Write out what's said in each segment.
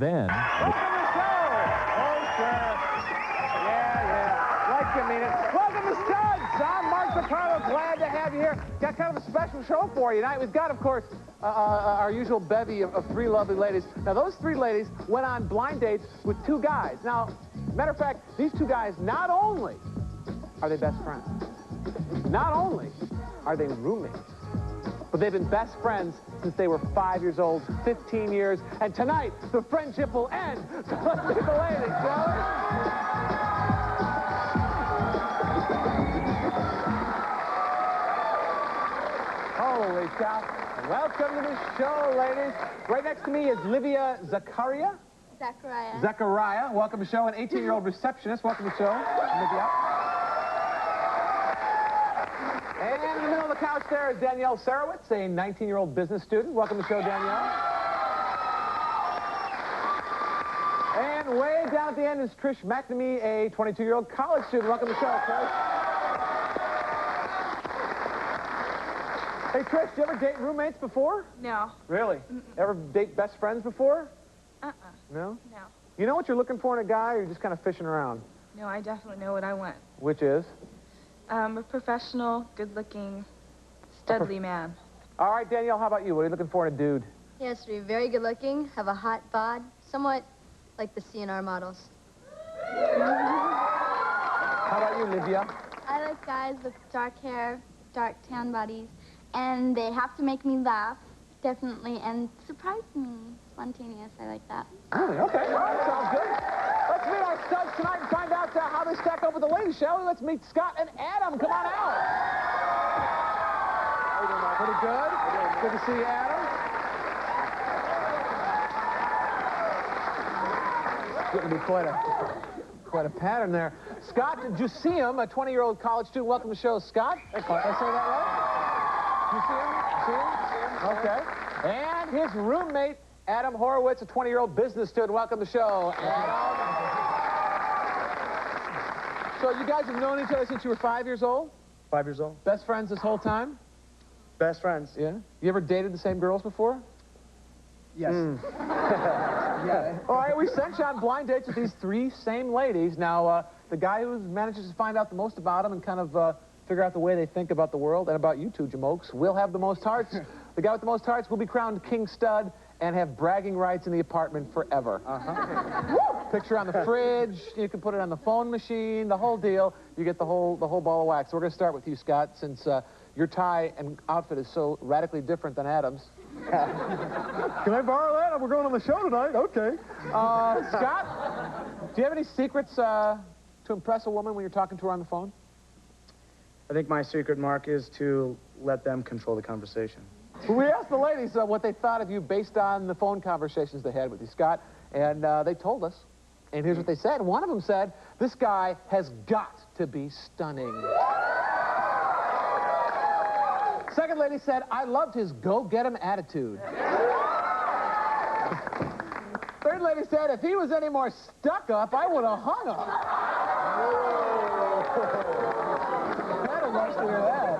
then... Welcome to the show! Oh, sure. Yeah. Like you mean it. Welcome to Studs! I'm Mark DeCarlo. Glad to have you here. Got kind of a special show for you tonight. We've got, of course, our usual bevy of three lovely ladies. Now, those three ladies went on blind dates with two guys. Now, matter of fact, these two guys, not only are they best friends, not only are they roommates, but they've been best friends since they were 5 years old, 15 years, and tonight, the friendship will end. So let's meet the ladies, shall we? Holy cow. Welcome to the show, ladies. Right next to me is Olivia Zachariah. Zachariah. Welcome to the show. An 18-year-old receptionist. Welcome to the show, Olivia. And in the middle of the couch there is Danielle Sarowitz, a 19-year-old business student. Welcome to the show, Danielle. And way down at the end is Trish McNamee, a 22-year-old college student. Welcome to the show, Trish. Hey, Trish, did you ever date roommates before? No. Really? Ever date best friends before? No? No. You know what you're looking for in a guy, or you're just kind of fishing around? No, I definitely know what I want. Which is? A professional, good-looking, studly man. All right, Danielle, how about you? What are you looking for in a dude? He has to be very good-looking, have a hot bod, somewhat like the CNR models. How about you, Olivia? I like guys with dark hair, dark tan bodies, and they have to make me laugh, definitely, and surprise me. Spontaneous, I like that. Really? Okay. All right, sounds good. Let's meet our studs tonight and find out how they stack up with the ladies, shall we? Let's meet Scott and Adam. Come on out. How you doing, Mark? Pretty good? Good to see you, Adam. It's going to be quite a pattern there. Scott, did you see him? A 20-year-old college student. Welcome to the show, Scott. Did I say that right? You see him? Okay. And his roommate, Adam Horowitz, a 20-year-old business student. Welcome to the show, Adam. So you guys have known each other since you were 5 years old? 5 years old. Best friends this whole time? Best friends. Yeah. You ever dated the same girls before? Yes. Yeah. All right, we sent you on blind dates with these three same ladies. Now, the guy who manages to find out the most about them and kind of figure out the way they think about the world and about you two, Jamokes, will have the most hearts. The guy with the most hearts will be crowned King Stud and have bragging rights in the apartment forever. Picture on the fridge, you can put it on the phone machine, the whole deal. You get the whole ball of wax. So we're going to start with you, Scott, since your tie and outfit is so radically different than Adam's. Can I borrow that? We're going on the show tonight. Okay. Scott, do you have any secrets to impress a woman when you're talking to her on the phone? I think my secret, Mark, is to let them control the conversation. Well, we asked the ladies what they thought of you based on the phone conversations they had with you, Scott, and they told us. And here's what they said. One of them said, this guy has got to be stunning. Second lady said, I loved his go-get-him attitude. Third lady said, if he was any more stuck-up, I would have hung him. Kind of nice to hear that.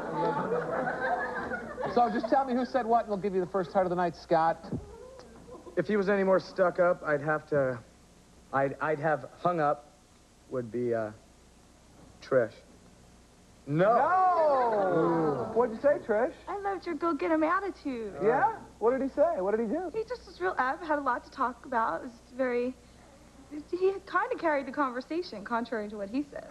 So just tell me who said what, and we'll give you the first heart of the night, Scott. If he was any more stuck up, I'd have hung up would be Trish. No! What'd you say, Trish? I loved your go-get-him attitude. Yeah? What did he say? What did he do? He just was real up, had a lot to talk about. It was very... He kind of carried the conversation, contrary to what he says.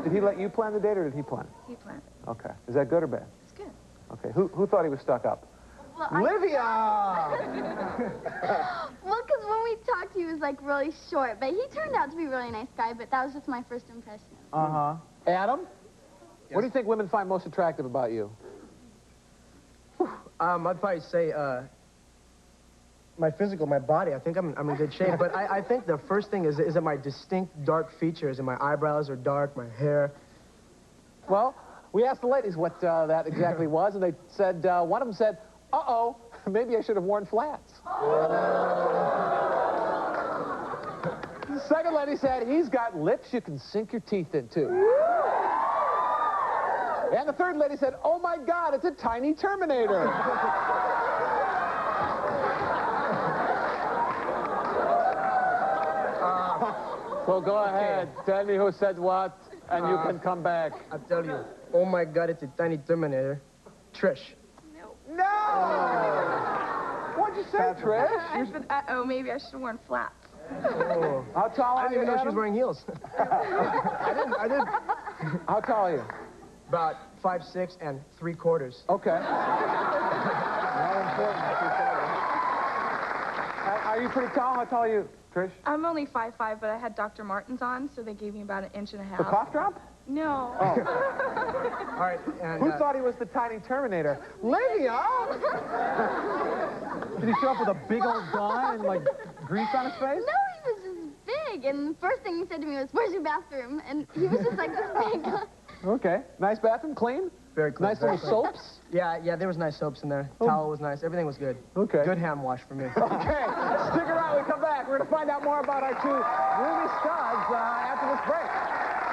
Did he let you plan the date, or did he plan it? He planned it. Okay. Is that good or bad? It's good. Okay. Who thought he was stuck up? Well, Olivia! Well, because when we talked, he was, like, really short. But he turned out to be a really nice guy, but that was just my first impression. Uh-huh. Adam? Yes. What do you think women find most attractive about you? I'd probably say my physical, my body. I think I'm in good shape. But I think the first thing is that my distinct dark features, and my eyebrows are dark, my hair. Well, we asked the ladies what that exactly was, and they said, one of them said, uh-oh, maybe I should have worn flats. The second lady said, he's got lips you can sink your teeth into. And the third lady said, oh my God, it's a tiny Terminator. So go ahead. Tell me who said what, and you can come back. I'll tell you. Oh my God, it's a tiny Terminator. Trish. No! What'd you say, Trish? Oh, maybe I should have worn flats. Oh. How tall I are didn't you, even know she Adam? was wearing heels. I didn't. How tall are you? About 5'6" and 3/4. Okay. Not important. Are you pretty tall? How tall are you, Trish? I'm only 5'5", but I had Dr. Martens on, so they gave me about 1.5 inches. The cough drop? No. Oh. All right. And, Who thought he was the tiny Terminator? Olivia! Did he show up with a big old gun and, like, grease on his face? No, he was just big. And the first thing he said to me was, "Where's your bathroom?" And he was just like this big. Okay. Nice bathroom? Clean? Very clean. Nice little soaps? Yeah, there was nice soaps in there. Towel was nice. Everything was good. Okay. Good hand wash for me. Okay. Stick around. We come back. We're going to find out more about our two Ruby studs after this break.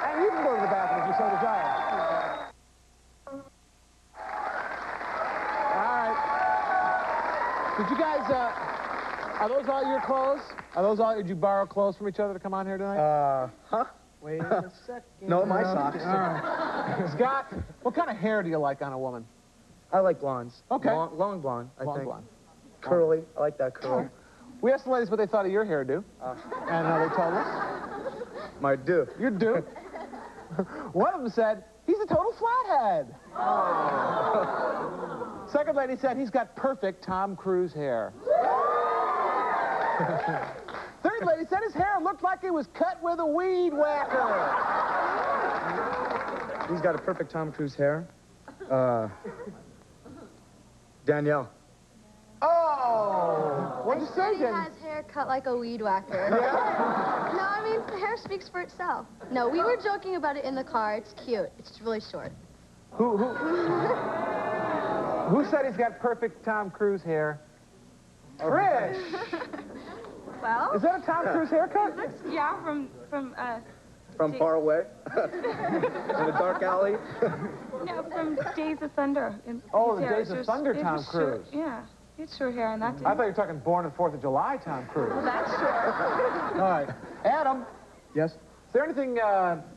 And you can go to the bathroom if you so desire. All right. Did you guys, are those all your clothes? Are those all, did you borrow clothes from each other to come on here tonight? Huh? Wait a second. No, my socks. All right. Scott, what kind of hair do you like on a woman? I like blondes. Okay. Long blonde, I Long think. blonde. Curly. I like that curly. We asked the ladies what they thought of your hairdo, and they told us. My do. Your do. One of them said, he's a total flathead. Second lady said, he's got perfect Tom Cruise hair. Third lady said his hair looked like it was cut with a weed whacker. He's got a perfect Tom Cruise hair. Danielle. Oh! What'd you say, He Jen? has hair cut like a weed whacker. Yeah? No, I mean, the hair speaks for itself. No, we were joking about it in the car. It's cute. It's really short. Who said he's got perfect Tom Cruise hair? Trish! Well, Is that a Tom Cruise haircut? yeah, from From far away? In a dark alley? no, from Days of Thunder. Oh, the Yeah, Days it's of just- Thunder it's Tom just short- Cruise. Yeah, it's short hair on that dude. I thought you were talking Born on 4th of July Tom Cruise. Well, that's short. All right. Adam, Yes? is there anything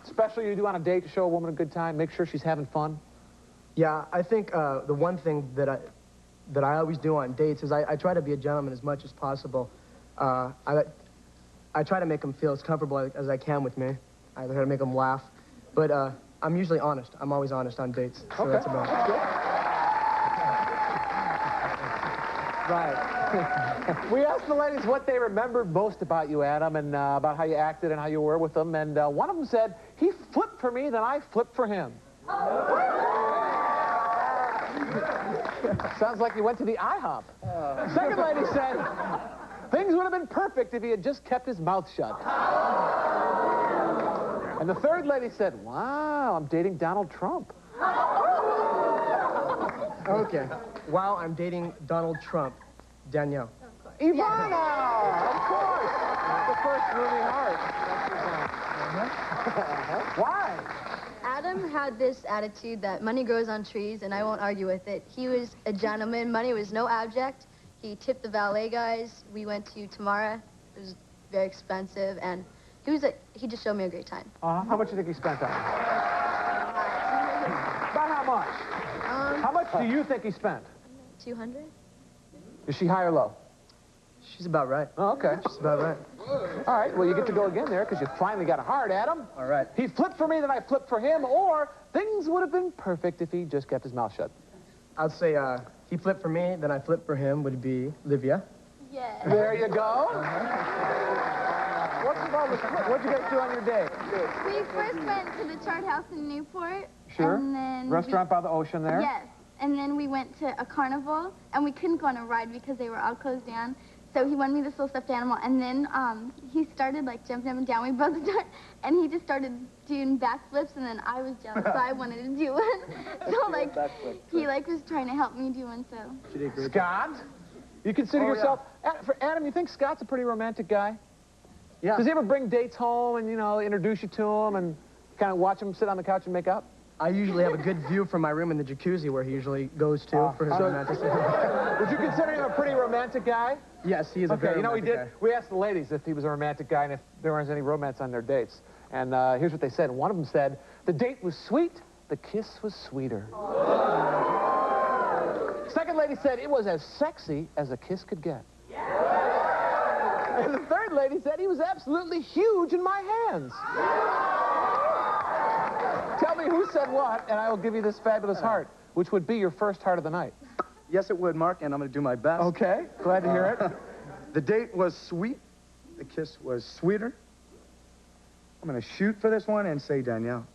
special you do on a date to show a woman a good time? Make sure she's having fun? Yeah, I think the one thing that I always do on dates is I try to be a gentleman as much as possible. I try to make them feel as comfortable as I can with me. I try to make them laugh. But I'm usually honest. I'm always honest on dates. So Okay. that's about it. Right. We asked the ladies what they remembered most about you, Adam, and about how you acted and how you were with them. And one of them said, he flipped for me, then I flipped for him. Sounds like you went to the IHOP. Second lady said, things would have been perfect if he had just kept his mouth shut. And the third lady said, wow, I'm dating Donald Trump. Okay. While I'm dating Donald Trump, Danielle. Ivana! Of course! The first Ruby Heart. Why? Adam had this attitude that money grows on trees, and I won't argue with it. He was a gentleman. Money was no object. He tipped the valet guys. We went to Tamara. It was very expensive, and he just showed me a great time. How much do you think he spent on it? About how much? How much do you think he spent? 200? Is she high or low? She's about right. Oh, okay. She's about right. All right, well, you get to go again there because you finally got a heart, Adam. All right. He flipped for me, then I flipped for him, or things would have been perfect if he just kept his mouth shut. I'd say he flipped for me, then I flipped for him would be Olivia. Yeah. There you go. What'd you guys do on your date? We first went to the Chart House in Newport. Sure. And then Restaurant by the ocean there? Yes. And then we went to a carnival, and we couldn't go on a ride because they were all closed down. So he wanted me this little stuffed animal, and then he started like jumping up and down. We both started, and he just started doing backflips, and then I was jealous, so I wanted to do one. So like he like was trying to help me do one. So She did great. Scott? You consider yourself... For Adam, you think Scott's a pretty romantic guy? Yeah. Does he ever bring dates home and, you know, introduce you to him and kind of watch him sit on the couch and make up? I usually have a good view from my room in the jacuzzi where he usually goes to for his romantic. Would you consider him a pretty romantic guy? Yes, he is a very romantic guy. We asked the ladies if he was a romantic guy and if there was any romance on their dates. And here's what they said. One of them said, the date was sweet, the kiss was sweeter. Second lady said it was as sexy as a kiss could get. And the third lady said he was absolutely huge in my hands. Tell me who said what, and I will give you this fabulous heart, which would be your first heart of the night. Yes, it would, Mark, and I'm going to do my best. Okay, glad to hear it. The date was sweet. The kiss was sweeter. I'm going to shoot for this one and say Danielle.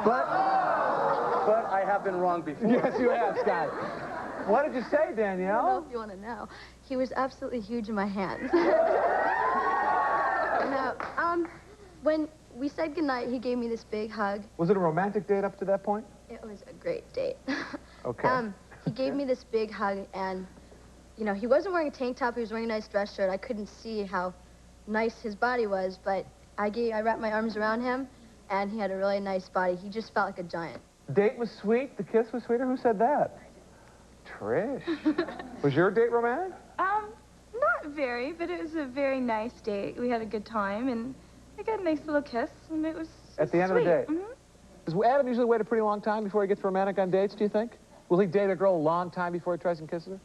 But I have been wrong before. Yes, you have, Scott. What did you say, Danielle? I don't know if you want to know. He was absolutely huge in my hands. No, when we said goodnight, he gave me this big hug. Was it a romantic date up to that point? It was a great date. Okay. He gave me this big hug, and, you know, he wasn't wearing a tank top. He was wearing a nice dress shirt. I couldn't see how nice his body was, but I wrapped my arms around him, and he had a really nice body. He just felt like a giant. Date was sweet, the kiss was sweeter? Who said that? Trish. Was your date romantic? Not very, but it was a very nice date. We had a good time, and I got a nice little kiss, and it was At the end of the sweet. date? Mm-hmm. Does Adam usually wait a pretty long time before he gets romantic on dates, do you think? Will he date a girl a long time before he tries and kisses her?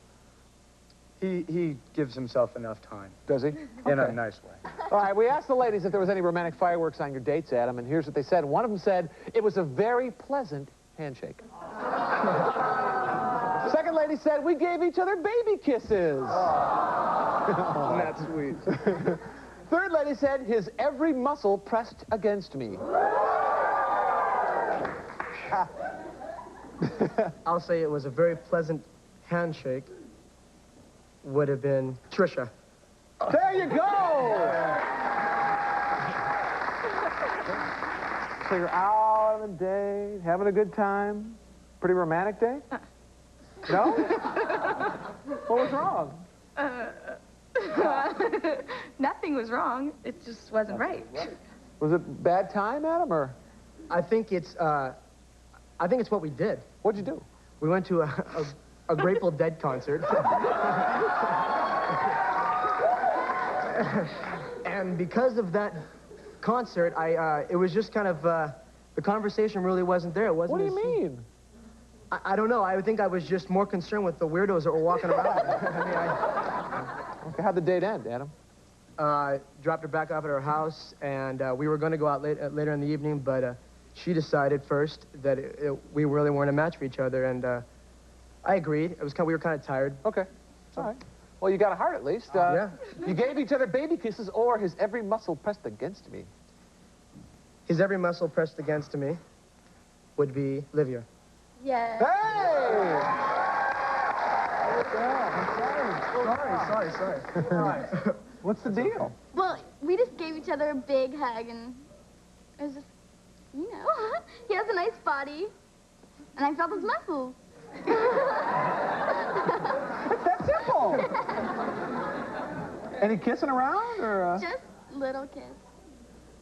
He gives himself enough time. Does he? In a nice way. All right, we asked the ladies if there was any romantic fireworks on your dates, Adam, and here's what they said. One of them said, it was a very pleasant handshake. Second lady said, we gave each other baby kisses. That's sweet. Third lady said, his every muscle pressed against me. I'll say it was a very pleasant handshake. Would have been Trisha. There you go! So you're out on a date, having a good time. Pretty romantic day? No? What was wrong? Nothing was wrong. It just wasn't right. Was it bad time, Adam, or? I think it's what we did. What'd you do? We went to a Grateful Dead concert. And because of that concert, it was just kind of, the conversation really wasn't there. It wasn't. What do you mean? I don't know. I think I was just more concerned with the weirdos that were walking around. Okay, how'd the date end, Adam? Dropped her back off at her house, and we were going to go out later in the evening, but she decided first that we really weren't a match for each other, and I agreed. We were kind of tired. Okay, all right. Well, you got a heart at least. Yeah. You gave each other baby kisses, or his every muscle pressed against me. His every muscle pressed against me would be Olivia. Yeah. Hey! Sorry. What's the deal? Well, we just gave each other a big hug, and it was just, you know, he has a nice body, and I felt his muscles. That's simple. Any kissing around, or? Just little kiss.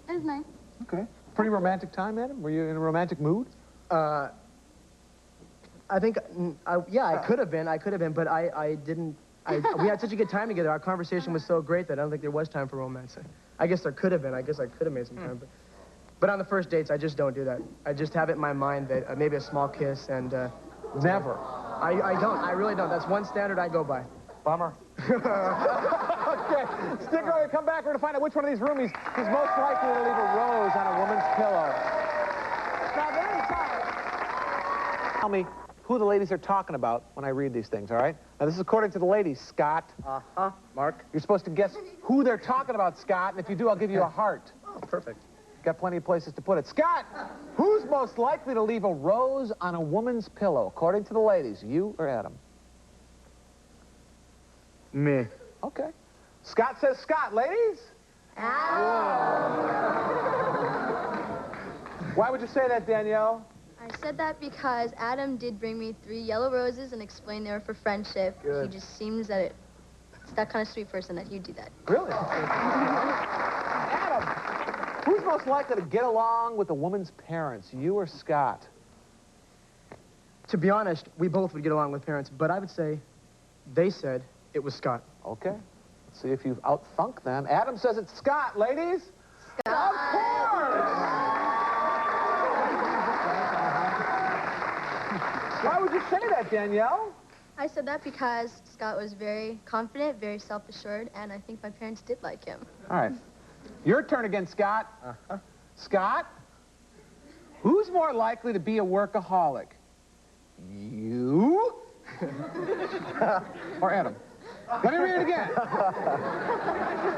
It was nice. Okay. Pretty romantic time, Adam? Were you in a romantic mood? I think, yeah, I could have been, but I didn't. We had such a good time together. Our conversation was so great that I don't think there was time for romance. I guess there could have been. I guess I could have made some time. But on the first dates, I just don't do that. I just have it in my mind that maybe a small kiss and... Never. I don't. I really don't. That's one standard I go by. Bummer. Okay, stick around. Come back. We're going to find out which one of these roomies is most likely to leave a rose on a woman's pillow. Now, tell me who the ladies are talking about when I read these things, all right? Now, this is according to the ladies, Scott. Uh-huh, Mark. You're supposed to guess who they're talking about, Scott, and if you do, I'll give you a heart. Oh, perfect. Got plenty of places to put it. Scott, who's most likely to leave a rose on a woman's pillow, according to the ladies, you or Adam? Me. Okay. Scott says Scott. Ladies? Why would you say that, Danielle? I said that because Adam did bring me 3 yellow roses and explained they were for friendship. Good. He just seems that it's that kind of sweet person that he'd do that. Really? Adam, who's most likely to get along with a woman's parents, you or Scott? To be honest, we both would get along with parents, but I would say they said it was Scott. Okay. Let's see if you've outthunk them. Adam says it's Scott, ladies. Scott. Of course. Why would you say that, Danielle? I said that because Scott was very confident, very self-assured, and I think my parents did like him. All right. Your turn again, Scott. Scott, who's more likely to be a workaholic? You? Or Adam? Let me read it again.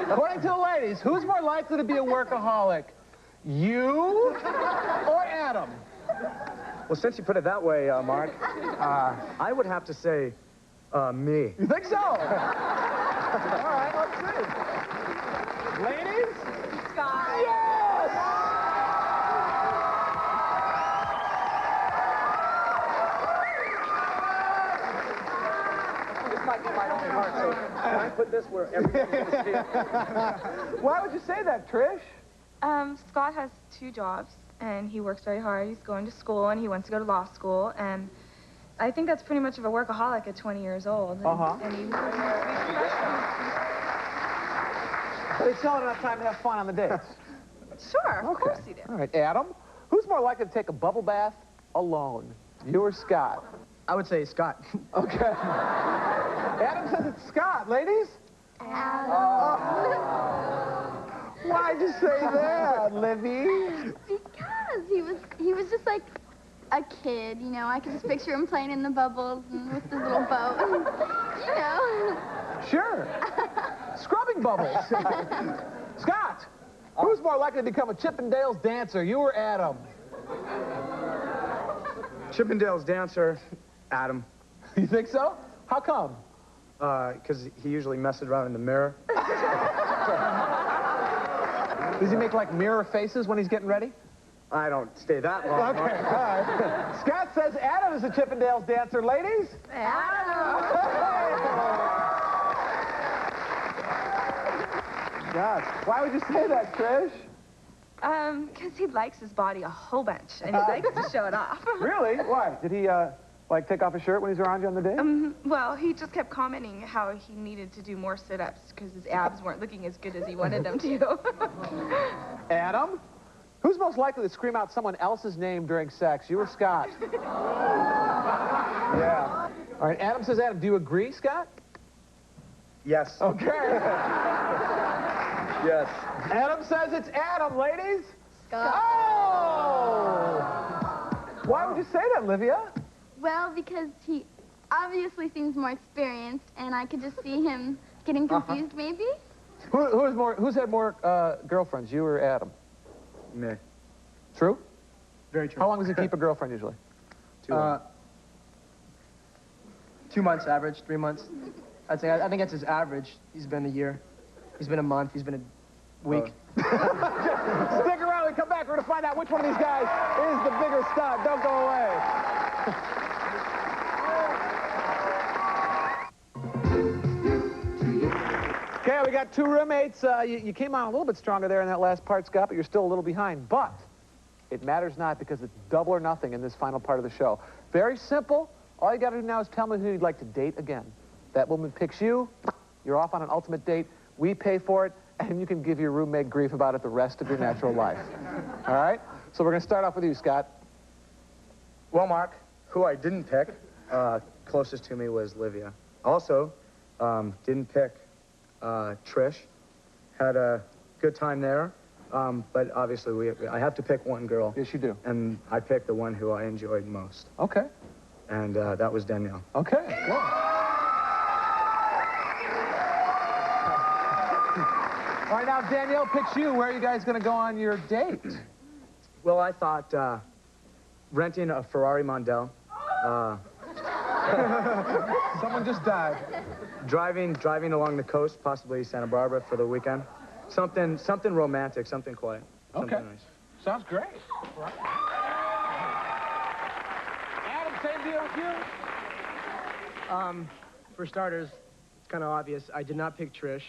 According to the ladies, who's more likely to be a workaholic? You or Adam? Well, since you put it that way, Mark, I would have to say, me. You think so? All right, let's see. Ladies? Scott. Yes! This might be my only heart, so can I put this where everyone can see it? Why would you say that, Trish? Scott has 2 jobs, and he works very hard. He's going to school, and he wants to go to law school, and I think that's pretty much of a workaholic at 20 years old. And he wants to be professional. They still have enough time to have fun on the dates. Sure, of course he did. All right, Adam, who's more likely to take a bubble bath alone? You or Scott? I would say Scott. Okay. Adam says it's Scott, ladies. Why'd you say that, Livy? Because he was just like a kid, you know. I could just picture him playing in the bubbles and with his little boat, you know. Sure. Scrubbing bubbles. Scott, who's more likely to become a Chippendale's dancer, you or Adam? Chippendale's dancer, Adam. You think so? How come? Because he usually messes around in the mirror. Does he make, like, mirror faces when he's getting ready? I don't stay that long. Okay, all right. Scott says Adam is a Chippendale's dancer, ladies. Gosh, why would you say that, Trish? Because he likes his body a whole bunch, and he likes to show it off. Really? Why? Did he, like, take off his shirt when he's around you on the date? Well, he just kept commenting how he needed to do more sit-ups because his abs weren't looking as good as he wanted them to. Adam? Who's most likely to scream out someone else's name during sex, you or Scott? Yeah. All right, Adam says Adam. Do you agree, Scott? Yes. Okay. Yes. Adam says it's Adam, ladies. Scott. Oh! Why would you say that, Olivia? Well, because he obviously seems more experienced, and I could just see him getting confused, maybe. Who's had more girlfriends, you or Adam? Me. True? Very true. How long does he keep a girlfriend usually? 2 months. 2 months average, 3 months. I'd say, I think that's his average. He's been a year. He's been a month. He's been a week. Stick around and come back. We're going to find out which one of these guys is the bigger stud. Don't go away. Okay, we got 2 roommates. You came on a little bit stronger there in that last part, Scott, but you're still a little behind. But it matters not because it's double or nothing in this final part of the show. Very simple. All you got to do now is tell me who you'd like to date again. That woman picks you. You're off on an ultimate date. We pay for it, and you can give your roommate grief about it the rest of your natural life. All right? So we're going to start off with you, Scott. Well, Mark, who I didn't pick, closest to me was Olivia. Also, didn't pick Trish. Had a good time there, but obviously I have to pick one girl. Yes, you do. And I picked the one who I enjoyed most. Okay. And that was Danielle. Okay. Cool. All right, now Danielle picks you. Where are you guys going to go on your date? Well, I thought renting a Ferrari Mondeo, Someone just died. driving along the coast, possibly Santa Barbara for the weekend. Something romantic, something quiet. Okay. Something nice. Sounds great. Adam, same deal with you? For starters, it's kind of obvious. I did not pick Trish.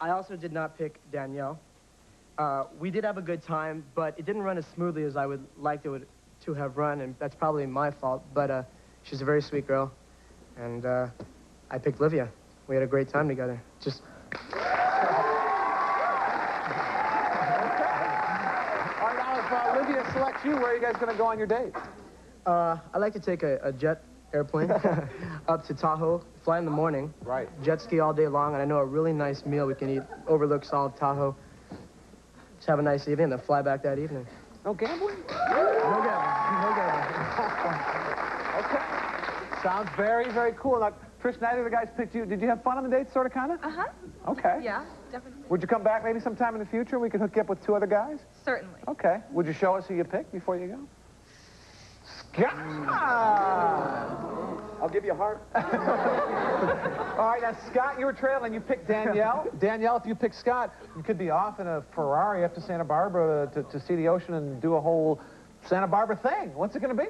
I also did not pick Danielle. We did have a good time, but it didn't run as smoothly as I would like it to have run, and that's probably my fault, but she's a very sweet girl, and I picked Olivia. We had a great time together. Just... All right, now if Olivia selects you, where are you guys going to go on your date? I'd like to take a jet airplane up to Tahoe, fly in the morning, right, jet ski all day long, and I know a really nice meal we can eat, overlooks all of Tahoe. Just have a nice evening, and then fly back that evening. No gambling? No gambling. No gambling. Okay. Sounds very, very cool. Now, Trish, neither of the guys picked you. Did you have fun on the date, sort of, kind of? Uh-huh. Okay. Yeah, definitely. Would you come back maybe sometime in the future? We could hook you up with 2 other guys? Certainly. Okay. Would you show us who you picked before you go? Scott! I'll give you a heart. All right, now, Scott, you were trailing. You picked Danielle. Danielle, if you pick Scott, you could be off in a Ferrari up to Santa Barbara to see the ocean and do a whole Santa Barbara thing. What's it going to be?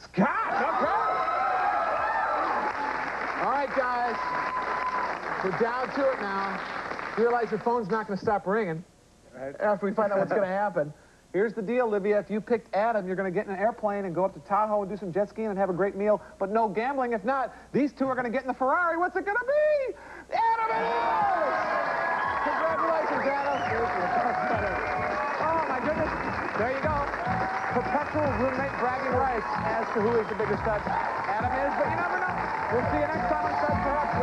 Scott! Okay. All right, guys. We're down to it now. Realize your phone's not going to stop ringing after we find out what's going to happen. Here's the deal, Olivia. If you picked Adam, you're going to get in an airplane and go up to Tahoe and do some jet skiing and have a great meal, but no gambling. If not, these 2 are going to get in the Ferrari. What's it going to be? Adam and Alice! Congratulations, Adam. Oh, my goodness. There you go. Perpetual roommate bragging rights as to who is the bigger stud. Adam is, but you never know. We'll see you next time on Stud Perhaps.